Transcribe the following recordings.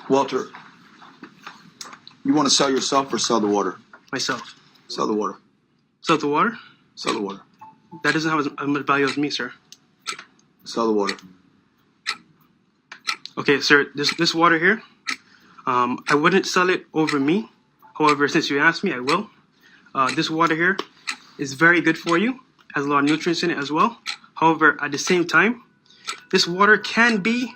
Walter, you want to sell yourself or sell the water? Myself. Sell the water. Sell the water? Sell the water. That doesn't have as much value as me, sir. Sell the water. Okay, sir, this water here, I wouldn't sell it over me. However, since you asked me, I will. This water here is very good for you. Has a lot of nutrients in it as well. However, at the same time, this water can be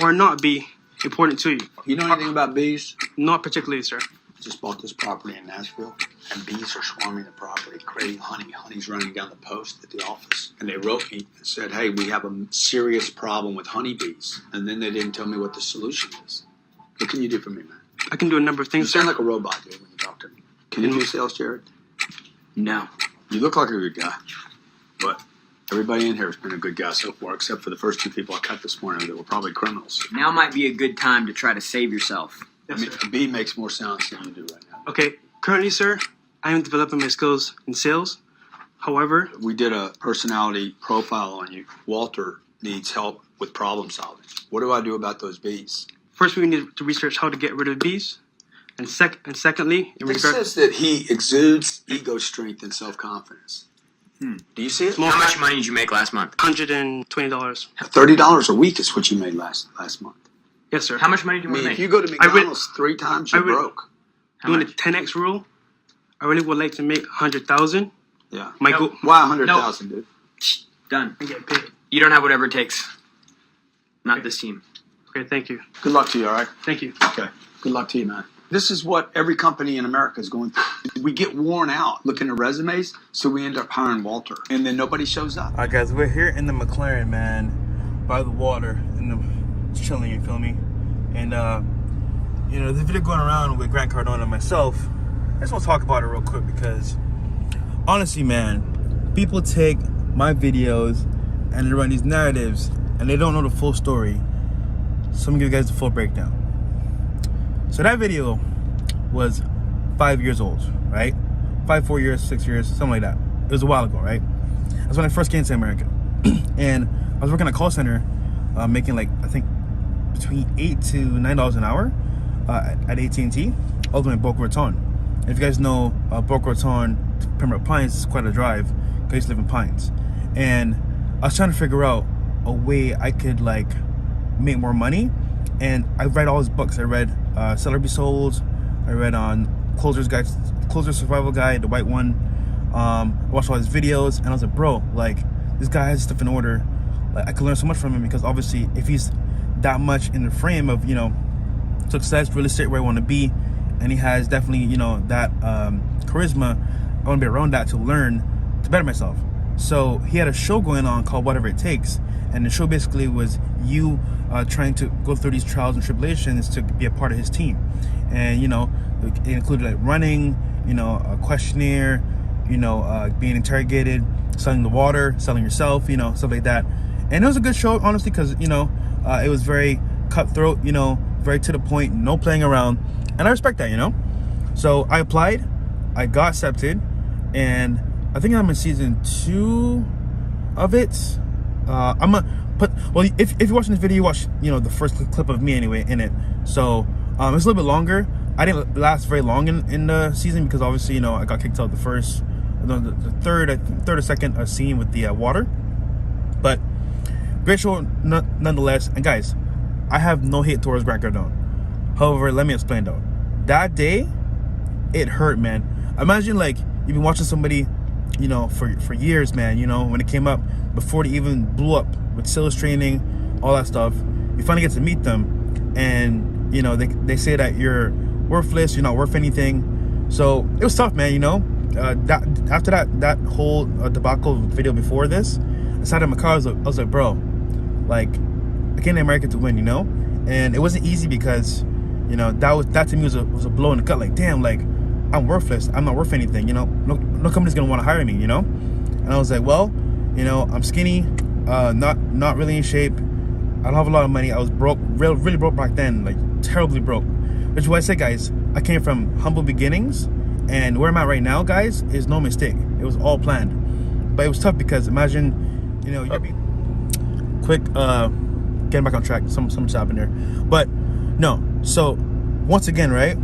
or not be important to you. You know anything about bees? Not particularly, sir. I just bought this property in Nashville, and bees are swarming the property, creating honey. Honey's running down the post at the office. And they wrote me and said, hey, we have a serious problem with honeybees. And then they didn't tell me what the solution is. What can you do for me, man? I can do a number of things, You sound like a robot, dude, when you talk to me. Can you do sales, Jared? No. You look like a good guy, but everybody in here has been a good guy so far, except for the first 2 people I cut this morning that were probably criminals. Now might be a good time to try to save yourself. I mean, a bee makes more sounds than you do right now. Okay, currently, sir, I am developing my skills in sales. However, We did a personality profile on you. Walter needs help with problem solving. What do I do about those bees? first we need to research how to get rid of bees. And secondly, in It regard says that he exudes ego strength and self-confidence. Do you see it? How much money did you make last month? $120. $30 a week is what you made last month. Yes, sir. How much money do I you want mean, to if make? you go to McDonald's 3 times, you're broke. Doing the 10x rule, I really would like to make 100,000. Yeah. My goal. Why 100,000, dude? Done. I get paid. You don't have whatever it takes. Not this team. Okay, thank you. Good luck to you, all right? Thank you. Okay. Good luck to you, man. This is what every company in America is going through. We get worn out looking at resumes, so we end up hiring Walter. And then nobody shows up. All right, guys, we're here in the McLaren, man, by the water, and it's chilling, you feel me? And, you know, the video going around with Grant Cardone and myself, I just want to talk about it real quick because, honestly, man, people take my videos and they run these narratives and they don't know the full story. So I'm going to give you guys the full breakdown. So that video was 5 years old, right? 4 years, 6 years, something like that. It was a while ago, right? That's when I first came to America. And I was working at a call center, making like, I think, between $8 to $9 an hour at AT&T, all the way in Boca Raton. And if you guys know, Boca Raton to Pembroke Pines is quite a drive, because I used to live in Pines. And I was trying to figure out a way I could like make more money. And I read all his books. I read Seller Be Sold. I read on Closer Survival Guide, the white one. I watched all his videos, and I was like, bro, like this guy has stuff in order. Like I could learn so much from him because obviously, if he's that much in the frame of success, real estate where I want to be, and he has definitely that charisma, I want to be around that to learn to better myself. So he had a show going on called Whatever It Takes, and the show basically was you trying to go through these trials and tribulations to be a part of his team. And it included like running, a questionnaire, being interrogated, selling the water, selling yourself, stuff like that. And it was a good show, honestly, because it was very cutthroat, very to the point, no playing around, and I respect that, So I applied, I got accepted, and I think I'm in season 2 of it. I'm gonna put, well, if you're watching this video, you watch, the first clip of me anyway in it. So it's a little bit longer. I didn't last very long in the season because obviously, I got kicked out the third or second scene with the water. But great show nonetheless. And guys, I have no hate towards Grant Cardone. However, let me explain though. That day, it hurt, man. Imagine like you've been watching somebody, for years, man, when it came up, before they even blew up with sales training, all that stuff. You finally get to meet them, and they say that you're worthless, you're not worth anything. So it was tough, man. After that whole debacle video before this, I sat in my car. I was like, bro, like I came to America to win, and it wasn't easy because that to me was a blow in the gut. Like, damn, like I'm worthless. I'm not worth anything. No company's gonna want to hire me. And I was like, well, I'm skinny, not really in shape. I don't have a lot of money. I was broke, really broke back then, like terribly broke. Which is why I say, guys, I came from humble beginnings, and where I'm at right now, guys, is no mistake. It was all planned, but it was tough because imagine, you're quick, getting back on track. Something's happened there, but no. So once again, right,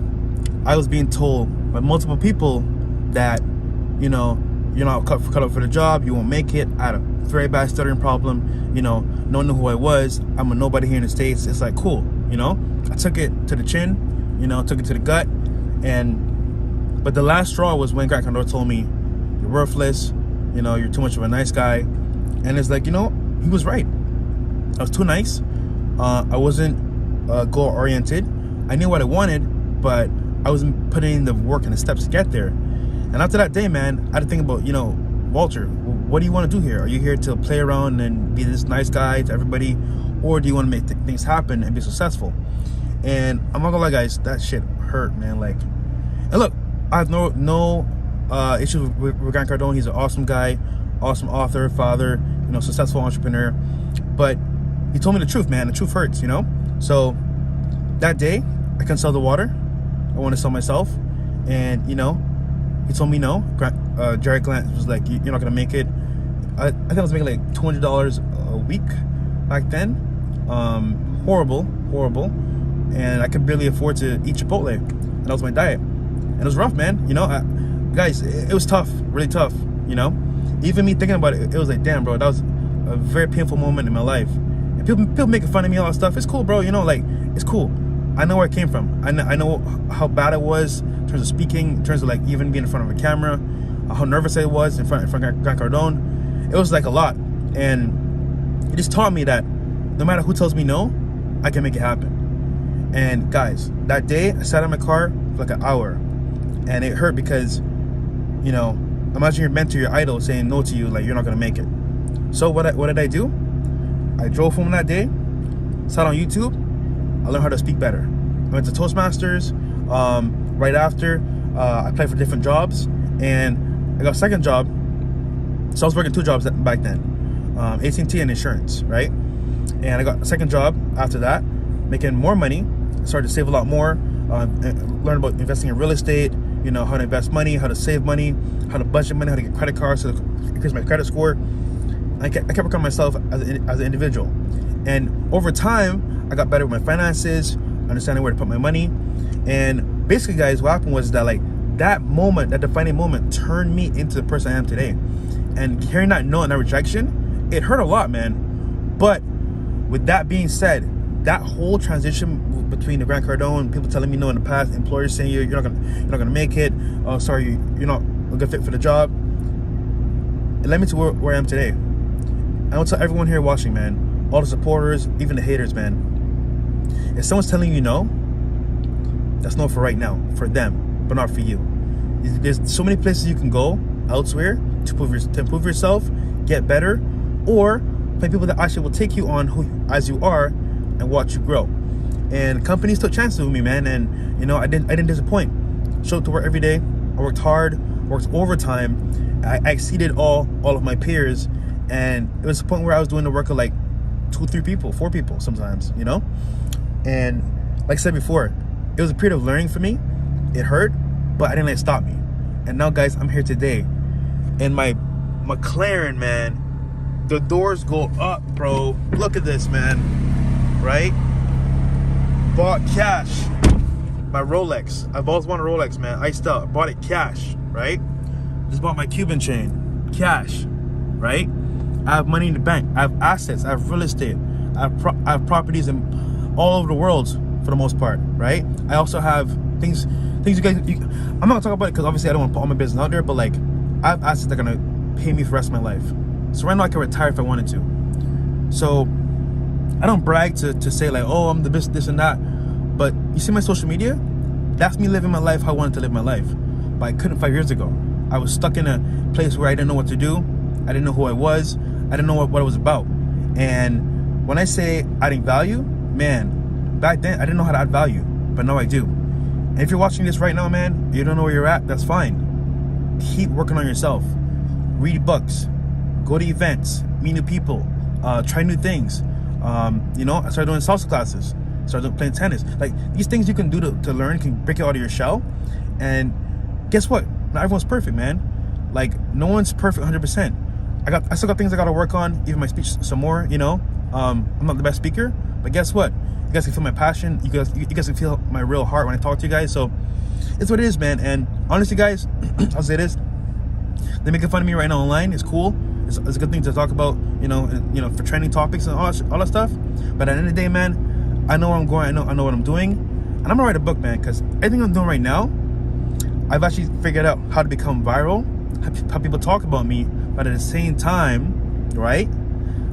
I was being told by multiple people that, you know, you're not cut up for the job, you won't make it. I had a very bad stuttering problem, you know, no one knew who I was. I'm a nobody here in the States. It's like, cool, you know. I took it to the chin, you know, took it to the gut. But the last straw was when Grant Cardone told me, you're worthless, you know, you're too much of a nice guy. And it's like, you know, he was right. I was too nice. I wasn't goal oriented. I knew what I wanted, but I wasn't putting in the work and the steps to get there. And after that day, man, I had to think about, you know, Walter, what do you want to do here? Are you here to play around and be this nice guy to everybody, or do you want to make things happen and be successful? And I'm not gonna lie, guys, that shit hurt, man. Like, and look, I have no issues with Grant Cardone. He's an awesome guy, awesome author, father, you know, successful entrepreneur. But he told me the truth, man. The truth hurts, you know. So that day, I couldn't sell the water. I want to sell myself, and you know, he told me no. Jerry Grant was like, "You're not gonna make it." I think I was making like $200 a week back then. Horrible, and I could barely afford to eat Chipotle, and that was my diet, and it was rough, man. You know, guys, it was tough, really tough. You know, even me thinking about it, it was like, damn, bro, that was a very painful moment in my life. And people making fun of me, all that stuff. It's cool, bro. You know, like, it's cool. I know where I came from. I know how bad I was in terms of speaking, in terms of like even being in front of a camera, how nervous I was in front of Grant Cardone. It was like a lot, and it just taught me that no matter who tells me no, I can make it happen. And guys, that day I sat in my car for like an hour, and it hurt because, you know, imagine your mentor, your idol, saying no to you, like you're not gonna make it. So what did I do? I drove home that day, sat on YouTube. I learned how to speak better. I went to Toastmasters. Right after, I applied for different jobs, and I got a second job. So I was working 2 jobs back then, AT&T and insurance, right? And I got a second job after that, making more money. I started to save a lot more, learn about investing in real estate, you know, how to invest money, how to save money, how to budget money, how to get credit cards to increase my credit score. I kept working on myself as an individual. And over time, I got better with my finances, understanding where to put my money. And basically, guys, what happened was that, like, that moment, that defining moment, turned me into the person I am today. And hearing that no and that rejection, it hurt a lot, man. But with that being said, that whole transition between the Grant Cardone, people telling me no in the past, employers saying you're not gonna make it, oh sorry, you're not a good fit for the job, it led me to where I am today. I want to tell everyone here watching, man, all the supporters, even the haters, man, if someone's telling you no, that's no for right now, for them, but not for you. There's so many places you can go elsewhere to improve yourself, get better, or find people that actually will take you on as you are and watch you grow. And companies took chances with me, man, and you know, I didn't disappoint. Showed up to work every day. I worked hard, worked overtime. I exceeded all of my peers, and it was a point where I was doing the work of like 2, 3 people, 4 people sometimes, you know. And like I said before, it was a period of learning for me. It hurt, but I didn't let it stop me. And now, guys, I'm here today, and my McLaren, man, the doors go up, bro. Look at this, man. Right? Bought cash. My Rolex. I've always wanted a Rolex, man. Iced out. Bought it cash, right? Just bought my Cuban chain. Cash, right? I have money in the bank. I have assets. I have real estate. I have properties in all over the world for the most part, right? I also have things you guys. I'm not gonna talk about it because obviously I don't want to put all my business out there, but like, I have assets that are gonna pay me for the rest of my life. So right now I can retire if I wanted to. So I don't brag to say like, oh, I'm the best, this and that. But you see my social media? That's me living my life how I wanted to live my life. But I couldn't 5 years ago. I was stuck in a place where I didn't know what to do. I didn't know who I was. I didn't know what I was about. And when I say adding value, man, back then I didn't know how to add value, but now I do. And if you're watching this right now, man, you don't know where you're at, that's fine. Keep working on yourself. Read books, go to events, meet new people, try new things. You know, I started doing salsa classes, started playing tennis. Like, these things you can do to learn, can break you out of your shell. And guess what? Not everyone's perfect, man. Like, no one's perfect 100%. I still got things I gotta work on, even my speech some more, you know. I'm not the best speaker, but guess what? You guys can feel my passion. You guys can feel my real heart when I talk to you guys. So it's what it is, man. And honestly, guys, I'll say this: they're making fun of me right now online. It's cool. It's a good thing to talk about, for trending topics and all that stuff. But at the end of the day, man, I know where I'm going. I know what I'm doing, and I'm gonna write a book, man. Because everything I'm doing right now, I've actually figured out how to become viral, how people talk about me. But at the same time, right,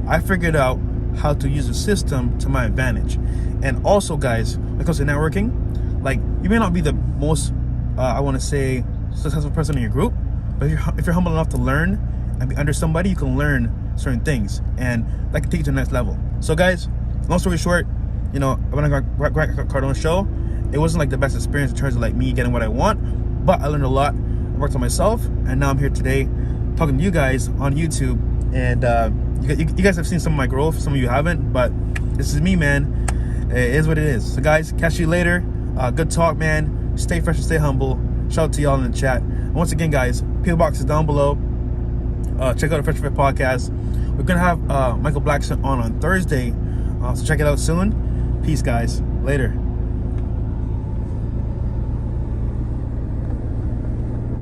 I figured out how to use the system to my advantage. And also, guys, when it comes to networking, like, you may not be the most, I want to say, successful person in your group, but if you're humble enough to learn and be under somebody, you can learn certain things, and that can take you to the next level. So, guys, long story short, when I got Grant Cardone's show, it wasn't like the best experience in terms of like me getting what I want, but I learned a lot. I worked on myself, and now I'm here today talking to you guys on YouTube. And you guys have seen some of my growth, some of you haven't, but this is me, man. It is what it is. So, guys, catch you later. Good talk, man. Stay fresh and stay humble. Shout out to y'all in the chat. And once again, guys, PO Box is down below. Check out the Fresh Fit podcast. We're gonna have Michael Blackson on Thursday, so check it out soon. Peace, guys. Later.